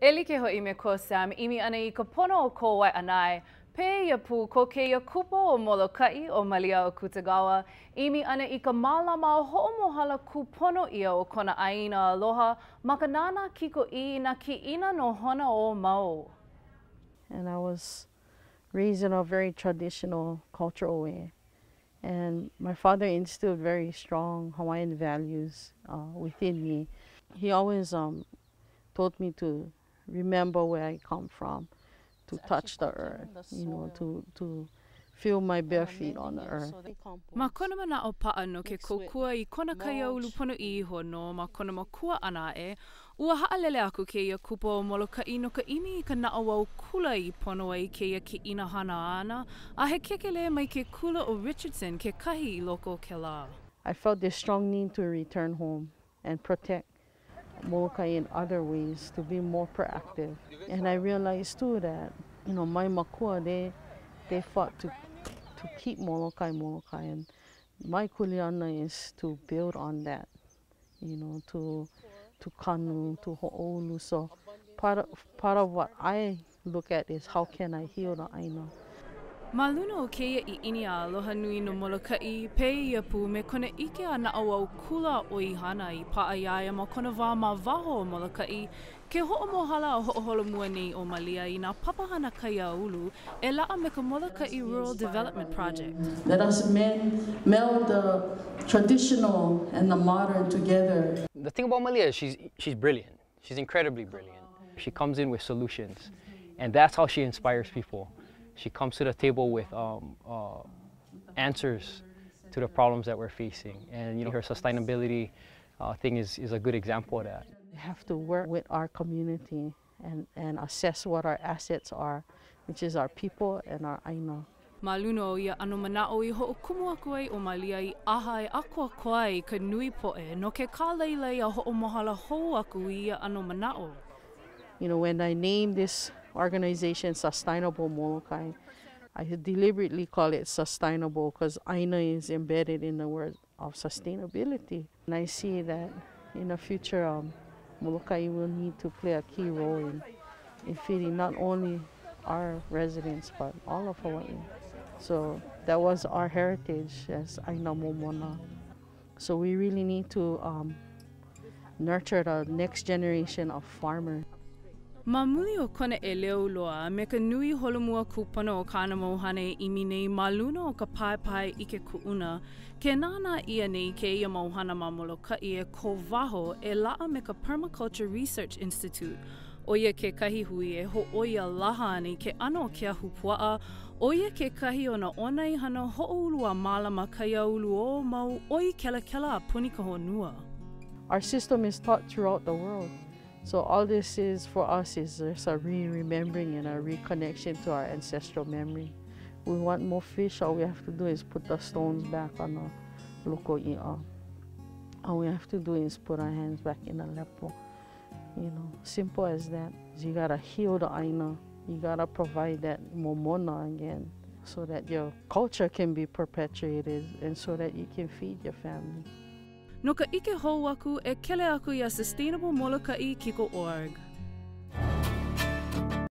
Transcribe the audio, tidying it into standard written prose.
Elike ho'i me ko Sam, imi ana I ka pono o ko wai anai. Pe ia pu ko keia kupo o Molokaʻi o Malia Akutagawa. Imi ana I ka mālama o hoʻomohala kupono ia o kona ʻāina aloha. Makanana kiko I na kiʻina no hona o mau. And I was raised in a very traditional cultural way. And my father instilled very strong Hawaiian values within me. He always taught me to remember where I come from, to touch the earth, you know, to feel my bare feet on the earth. Ma kona mana o pa'a no ke kokua I kona kaiaulu pono iho no ma kona makua ana e, ua ha'alele aku keia kupo o Molokaʻi no ka imi I ka na'awau kula I pono ai keia kiʻina hana ana, a he kekele mai ke kula o Richardson ke kahi I loko ke la. I felt this strong need to return home and protect Molokaʻi in other ways, to be more proactive. And I realized too that, you know, my makua, they fought to keep Molokaʻi, and my kuleana is to build on that, you know, to kanu, to ho'oulu. So part of what I look at is how can I heal the ʻāina. Ma luna o keia I ʻini a aloha nui no Molokaʻi, pe ia pu me kona ike a na'awau kula o I hana I pa'a iaia ma kona wā ma waho o Molokaʻi, ke ho'omohala o ho'oholomua nei o Malia I nā papahana kaiaulu e la'a me ka Molokaʻi Rural Development Project. Let us meld the traditional and the modern together. The thing about Malia is she's brilliant. She's incredibly brilliant. She comes in with solutions, and that's how she inspires people. She comes to the table with answers to the problems that we're facing, and you know, her sustainability thing is a good example of that. We have to work with our community and assess what our assets are, which is our people and our ʻāina. Ma luna o ia ano mana'o I ho'okumu aku ai o Malia I ʻaha e akua koai ka nui po'e no ke kāleilei a ho'omohala hou aku I ia ano mana'o. You know, when I named this organization Sustainable Molokaʻi, I deliberately call it sustainable because ʻāina is embedded in the word of sustainability. And I see that in the future, Molokaʻi will need to play a key role in feeding not only our residents, but all of Hawaii. So that was our heritage as ʻāina momona. So we really need to nurture the next generation of farmers. Ma muli o kona ʻelelo loa me ka nui holomua kupana o kāna mauhane imi nei ma luna o ka paepae I ke kuʻuna, ke nāna ia nei ke ia mauhana ma Molokaʻi e ko waho e la'a me ka Permaculture Research Institute. O ia ke kahi hui e hoʻoia laha nei ke ano ke ahupua'a, o ia ke kahi o na ʻonai hana hoʻoulu a mālama kaiaulu o mau oi kelakela a puni ka honua. Our system is taught throughout the world. So all this is for us is just a re-remembering and a reconnection to our ancestral memory. We want more fish, all we have to do is put the stones back on the loko i'a. All we have to do is put our hands back in the lepo. You know, simple as that. You gotta heal the ʻāina. You gotta provide that momona again so that your culture can be perpetuated and so that you can feed your family. No ka ike hou aku e kele aku ia Sustainable Molokaʻi kiko org.